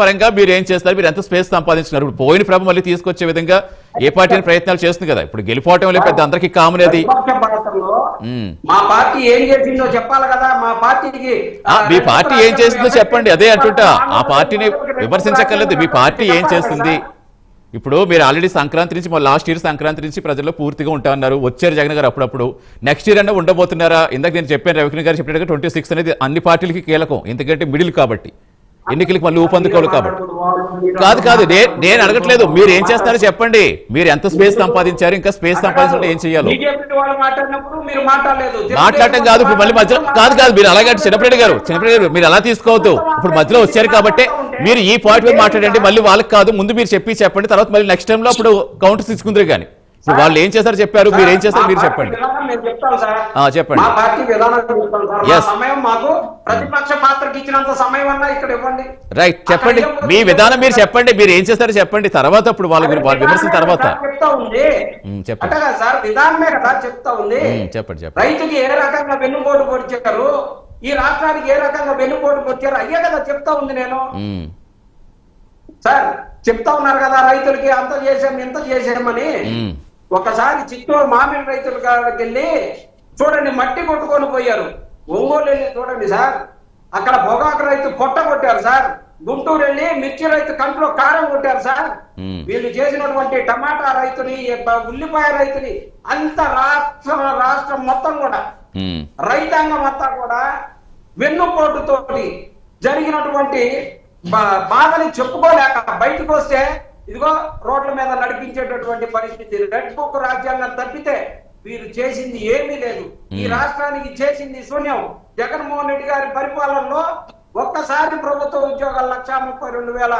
పరంగా మీరు ఏం చేస్తారు, మీరు ఎంత స్పేస్ సంపాదించున్నారు? ఇప్పుడు పోయిన ప్రభ మళ్ళీ తీసుకొచ్చే విధంగా ఏ పార్టీ ప్రయత్నాలు చేస్తుంది కదా. ఇప్పుడు గెలిపోవటం పెద్ద అందరికీ కామన్ అది. మా పార్టీ ఏం చేసిందో చెప్పాలి కదా. మా పార్టీకి మీ పార్టీ ఏం చేస్తుందో చెప్పండి. అదే అంటుంటా, ఆ పార్టీని విమర్శించక్కర్లేదు. మీ పార్టీ ఏం చేస్తుంది? ఇప్పుడు మీరు ఆల్రెడీ సంక్రాంతి నుంచి లాస్ట్ ఇయర్ సంక్రాంతి నుంచి ప్రజల్లో పూర్తిగా ఉంటా అన్నారు. వచ్చారు జగన్ గారు అప్పుడప్పుడు. నెక్స్ట్ ఇయర్ అన్నా ఉండబోతున్నారా? ఇందాక నేను చెప్పాను, రవికిరణ్ గారు చెప్పినట్టుగా 26 అనేది అన్ని పార్టీలకి కీలకం, ఎందుకంటే మిడిల్ కాబట్టి, ఎన్నికలకి మళ్ళీ ఊపందుకోవాలి కాబట్టి. కాదు నేను అడగట్లేదు, మీరు ఏం చేస్తారో చెప్పండి. మీరు ఎంత స్పేస్ సంపాదించారు, ఇంకా స్పేస్ సంపాదించాలంటే ఏం చేయాలి? మాట్లాడటం కాదు, ఇప్పుడు మళ్ళీ మధ్యలో కాదు మీరు అలాగే చిన్నప్పటి గారు మీరు అలా తీసుకోవద్దు. ఇప్పుడు మధ్యలో వచ్చారు కాబట్టి మీరు ఈ పాయింట్ మీద మాట్లాడండి. మళ్ళీ వాళ్ళకి కాదు, ముందు మీరు చెప్పండి, తర్వాత మళ్ళీ నెక్స్ట్ టైంలో అప్పుడు కౌంటర్ తీసుకుందరు. కానీ వాళ్ళు ఏం చేశారు చెప్పారు, మీరు ఏం చేస్తారు మీరు చెప్పండి. చెప్పండి. రైట్, చెప్పండి మీ విధానం, మీరు చెప్పండి, మీరు ఏం చేస్తారో చెప్పండి. తర్వాత అప్పుడు వాళ్ళ విమర్శల తర్వాత చెప్పండి. రైతుకి ఏ రకంగా వెన్నుపోటు పొడిచారు, ఈ రాష్ట్రానికి ఏ రకంగా వెన్నుపోటు పొడిచారు, అయ్యే కదా చెప్తా ఉంది నేను. సార్ చెప్తా ఉన్నారు కదా, రైతులకి అంత చేసాం ఇంత చేసామని. ఒకసారి చిత్తూరు మామిడి రైతుల కాడికి వెళ్ళి చూడండి, మట్టి కొట్టుకొని పోయారు. ఒంగోలు వెళ్ళి చూడండి సార్, అక్కడ పొగాకు రైతు పొట్ట కొట్టారు సార్. గుంటూరు వెళ్ళి మిర్చి రైతు కంట్లో కారం కొట్టారు సార్. వీళ్ళు చేసినటువంటి టమాటా రైతుని, ఉల్లిపాయ రైతుని, అంత రాష్ట్రం మొత్తం కూడా, రైతాంగం అంతా కూడా వెన్నుపోటుతోటి జరిగినటువంటి బాధని చెప్పుకోలేక బయటకు వస్తే ఇదిగో రోడ్ల మీద నడిపించేటటువంటి పరిస్థితి. రెడ్ బుక్ రాజ్యాంగం తప్పితే వీరు చేసింది ఏమీ లేదు. ఈ రాష్ట్రానికి చేసింది శూన్యం. జగన్మోహన్ రెడ్డి గారి పరిపాలనలో ఒక్కసారి ప్రభుత్వ ఉద్యోగాలు 1,32,000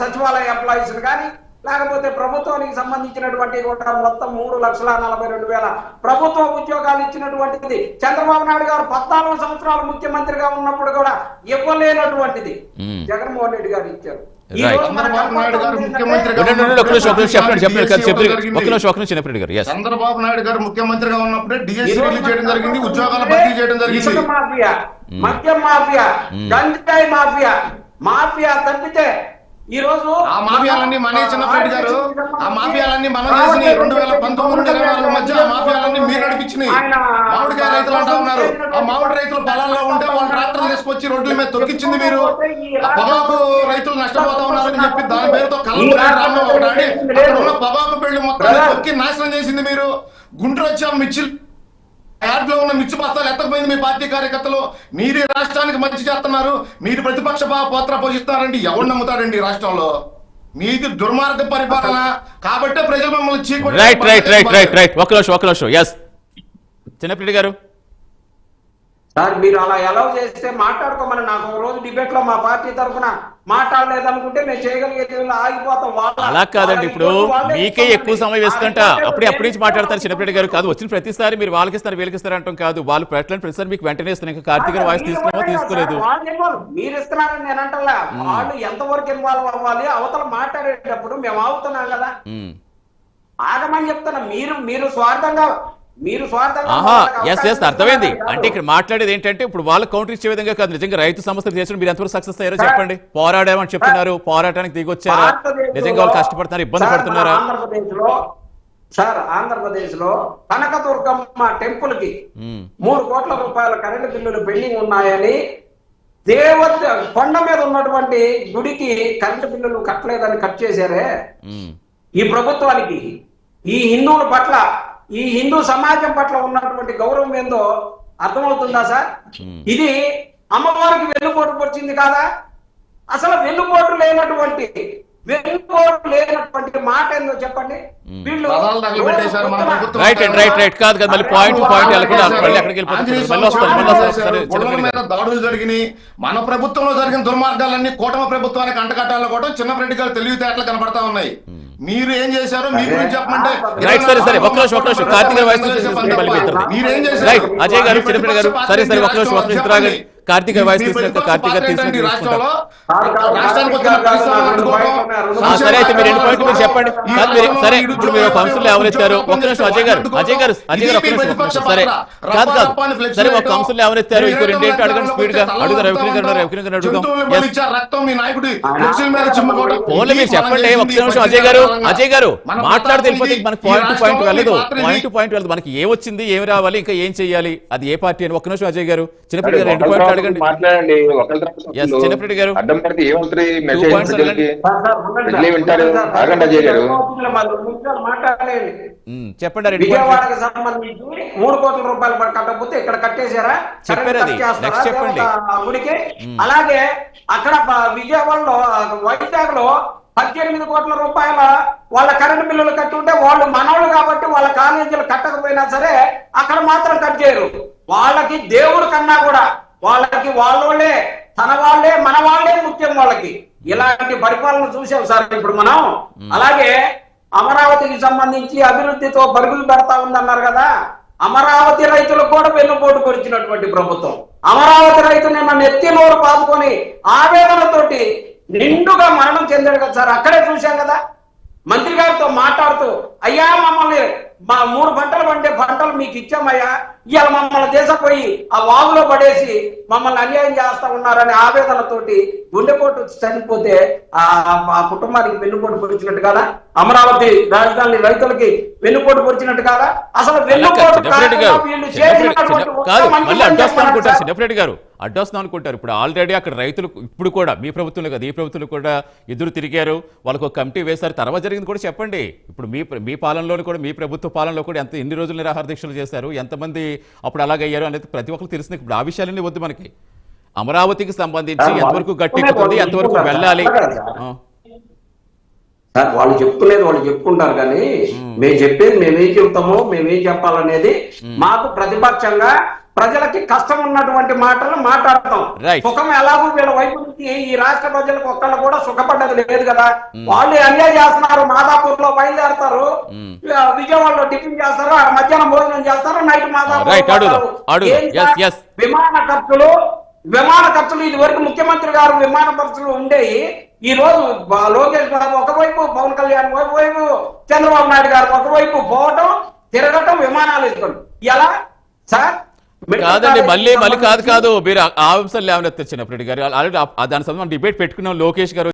సచివాలయ ఎంప్లాయీస్ కానీ, లేకపోతే ప్రభుత్వానికి సంబంధించినటువంటి మొత్తం 3,42,000 ప్రభుత్వ ఉద్యోగాలు ఇచ్చినటువంటిది చంద్రబాబు నాయుడు గారు 14 సంవత్సరాలు ముఖ్యమంత్రిగా ఉన్నప్పుడు కూడా ఇవ్వలేనటువంటిది జగన్మోహన్ రెడ్డి గారు ఇచ్చారు. చంద్రబాబు నాయుడు గారు ముఖ్యమంత్రిగా ఉన్నప్పుడే డిఎస్సీ రిలీజ్ చేయడం జరిగింది, ఉద్యోగాలు భర్తీ చేయడం జరిగింది. మద్యం మాఫియా, గంజాయి మాఫియా తప్పితే ఈ రోజు ఆ మాఫియాలన్నీ మన చిన్నప్పటి గారు, ఆ మాఫియాలన్నీ మనం చేసిన 2019-2024 మధ్య ఆ మాఫియాలన్నీ మీరు నడిపించినాయి. మామిడికాయ రైతులు అంటా ఉన్నారు, ఆ మామిడి రైతులు పొలాల్లో ఉంటే వాళ్ళు ట్రాక్టర్లు తీసుకొచ్చి రోడ్ల మీద తొక్కించింది మీరు. పొగాకు రైతులు నష్టపోతా ఉన్నారని చెప్పి దాని పేరుతో కళ్ళ రామం ఒకటి ఆడి అక్కడ ఉన్న పొగాకు పెళ్లి మొత్తం తొక్కి నాశనం చేసింది మీరు. గుంటూరు వచ్చాం మిర్చి యాడ్లో ఉన్న మిర్చి బస్తాలు ఎత్తకపోయింది మీ పార్టీ కార్యకర్తలు. మీరు ఈ రాష్ట్రానికి మంచి చేస్తున్నారు, మీరు ప్రతిపక్ష పాత్ర పోషిస్తారండి. ఎవరు నమ్ముతారండి ఈ రాష్ట్రంలో? మీది దుర్మార్గ పరిపాలన కాబట్టే ప్రజలు మమ్మల్ని చిన్నప్పటి గారు సార్ మీరు అలా ఎలా చేస్తే మాట్లాడుకోమని నాకు ఒక రోజు డిబేట్ లో మా పార్టీ తరఫున మాట్లాడలేదనుకుంటే మేము చేయగలిగేది ఆగిపోతాం. అలా కాదండి, ఇప్పుడు మీకే ఎక్కువ సమయం వేస్తుంటా అప్పటి నుంచి మాట్లాడతారు చిన్నప్పటి గారు. కాదు, వచ్చిన ప్రతిసారి మీరు వాళ్ళకి ఇస్తారు వీళ్ళకి ఇస్తారు అంటాం కాదు, వాళ్ళు ప్రతిసారి మీకు వెంటనే ఇస్తారు. ఇంకా కార్తీక్ వాయిస్ తీసుకోలేదు. మీరు ఇస్తున్నారని నేను అంటలా, వాళ్ళు ఎంతవరకు ఇన్వాల్వ్ అవ్వాలి, అవతల మాట్లాడేటప్పుడు మేము ఆగుతున్నాం కదా, ఆగమని చెప్తున్నా. మీరు స్వార్థంగా అర్థమైంది. అంటే ఇక్కడ మాట్లాడేది ఏంటంటే ఇప్పుడు వాళ్ళు కౌంటర్ ఇచ్చే విధంగా కాదు, నిజంగా రైతు సమస్యలు చేసిన మీరు ఎంతవరకు సక్సెస్ అయ్యారో చెప్పండి. పోరాడామని చెప్తున్నారు, పోరాటానికి దిగొచ్చారా, నిజంగా వాళ్ళు కష్టపడుతున్నారు, ఇబ్బంది పడుతున్నారా? ఆంధ్రప్రదేశ్ లో కనకదుర్గమ్మ టెంపుల్ కి 3 కోట్ల రూపాయల కరెంటు బిల్లులు పెండింగ్ ఉన్నాయని, కొండ మీద ఉన్నటువంటి గుడికి కరెంటు బిల్లులు కట్టలేదని కట్ చేశారే. ఈ ప్రభుత్వానికి ఈ హిందువుల పట్ల, ఈ హిందూ సమాజం పట్ల ఉన్నటువంటి గౌరవం ఏందో అర్థమవుతుందా సార్? ఇది అమ్మవారికి వెన్నుపోటు వచ్చింది కాదా? అసలు వెన్నుపోటు లేనటువంటి మాట ఏందో చెప్పండి. వీళ్ళు దాడులు జరిగినాయి. మన ప్రభుత్వంలో జరిగిన దుర్మార్గాలన్నీ కూటమి ప్రభుత్వానికి అంటకట్టాలని కూడా చిన్నరెడ్డి గారు తెలివితేటలు కనపడతా ఉన్నాయి. మీరు ఏం చేశారో మీ గురించి చెప్పమంటే అజయ్ గారు చిన్నప్పటి గారు కార్తీక వాయిస్ తీసుకున్నాక కార్తీక తీసుకుని సరే అయితే మీరు 2 పాయింట్లు మీరు చెప్పండి. సరే ఇప్పుడు మీరు కౌన్సిల్ ఎవరెత్తారు? ఒక్క నిమిషం అజయ్ గారు ఒక్క నిమిషం. సరే కాదు సరే ఒక కౌన్సిల్ ఎవరెత్తారు? ఇంకో 2 ఏంటి అడగండి స్పీడ్ గా. అడుగుతారు రవికిరణ్ అడుగుదాం. ఫోన్లో మీరు చెప్పండి ఒక్క నిమిషం. అజయ్ గారు మాట్లాడితే వెళ్ళిపోతే మనకి పాయింట్ వెళ్ళదు. మనకి ఏమొచ్చింది, ఏమి రావాలి, ఇంకా ఏం చెయ్యాలి, అది ఏ పార్టీ అని. ఒక్క నిమిషం అజయ్ గారు. చిన్నప్పటి గారు 2 పాయింట్లు అడగండి. చిన్నప్పటి గారు 2 పాయింట్స్ అడగండి. చెప్పండి. విజయవాడకి సంబంధించి 3 కోట్ల రూపాయలు కట్టకపోతే ఇక్కడ కట్టేశారా? చెప్పారు అది. నెక్స్ట్ చెప్పండి. గుడికి అలాగే అక్కడ విజయవాడలో వైజాగ్ లో 18 కోట్ల రూపాయల వాళ్ళ కరెంటు బిల్లులు కట్టుంటే వాళ్ళు మనవాళ్ళు కాబట్టి వాళ్ళ కాలేజీలు కట్టకపోయినా సరే అక్కడ మాత్రం కట్ చేయరు. వాళ్ళకి దేవుడు కన్నా కూడా వాళ్ళకి వాళ్ళే తన వాళ్ళే మన వాళ్ళే ముఖ్యం వాళ్ళకి. ఇలాంటి పరిపాలన చూసాం సార్ ఇప్పుడు మనం. అలాగే అమరావతికి సంబంధించి అభివృద్ధితో పరుగులు పెడతా ఉందన్నారు కదా, అమరావతి రైతులకు కూడా వెన్నుపోటు పొడిచినటువంటి ప్రభుత్వం. అమరావతి రైతు నిన్న నెత్తి నోరు పాదుకొని ఆవేదనతోటి నిండుగా మరణం చెందాడు కదా సార్. అక్కడే చూశాం కదా మంత్రి గారితో మాట్లాడుతూ, అయ్యా మమ్మల్ని 3 పంటలు పండే పంటలు మీకు ఇచ్చామయ్యా, ఇవాళ మమ్మల్ని దేశపోయి ఆ వాగులో పడేసి మమ్మల్ని అన్యాయం చేస్తా ఉన్నారనే ఆవేదనతోటి గుండెపోటు చనిపోతే ఆ కుటుంబానికి వెన్నుపోటు పొడిచినట్టు కదా, అమరావతి రాజధాని రైతులకి వెన్నుపోటు పొడిచినట్టు కదా. అసలు అడ్డొస్తున్నాం అనుకుంటారు. ఇప్పుడు ఆల్రెడీ అక్కడ రైతులు ఇప్పుడు కూడా మీ ప్రభుత్వంలో కదా ఈ ప్రభుత్వంలో కూడా ఎదురు తిరిగారు, వాళ్ళకు ఒక కమిటీ వేశారు. తర్వాత జరిగింది కూడా చెప్పండి. ఇప్పుడు మీ పాలనలో కూడా మీ ప్రభుత్వ పాలనలో కూడా ఎన్ని రోజులు నిరాహార దీక్షలు చేశారు, ఎంతమంది అప్పుడు అలాగయ్యారు అనేది ప్రతి ఒక్కరు తెలిసింది. ఇప్పుడు ఆ విషయాలన్నీ వద్దు మనకి. అమరావతికి సంబంధించి ఎంతవరకు గట్టెక్కుతుంది, ఎంతవరకు వెళ్ళాలి. వాళ్ళు చెప్తులేదు వాళ్ళు చెప్పుకుంటారు కానీ మేము చెప్పేది మేమేం చెప్తామో మేమేం చెప్పాలనేది మాకు ప్రతిపక్షంగా ప్రజలకి కష్టం ఉన్నటువంటి మాటలు మాట్లాడతాం. సుఖం ఎలాగో వీళ్ళ వైపు నుంచి ఈ రాష్ట్ర ప్రజలకు ఒక్కళ్ళు కూడా సుఖపడ్డది లేదు కదా. వాళ్ళు ఎంజాయ్ చేస్తున్నారు. మాదాపూర్ లో బయలుదేరతారు, విజయవాడలో టిఫిన్ చేస్తారు, మధ్యాహ్నం భోజనం చేస్తారు, నైట్ మాదాపూర్. విమాన ఖర్చులు ఇది వరకు ముఖ్యమంత్రి గారు విమాన ఖర్చులు ఉండేవి. ఈ రోజు లోకేష్ బాబు ఒకవైపు, పవన్ కళ్యాణ్ ఒకవైపు, చంద్రబాబు నాయుడు గారు ఒకవైపు పోవటం, తిరగటం, విమానాలు వేసుకోండి. ఎలా సార్? కాదండి, మళ్ళీ కాదు మీరు ఆ అంశాలు లేవనెత్తారు చిన్నప్పటి గారు. ఆల్రెడీ దాని సంబంధించి డిబేట్ పెట్టుకున్నాం. లోకేష్ గారు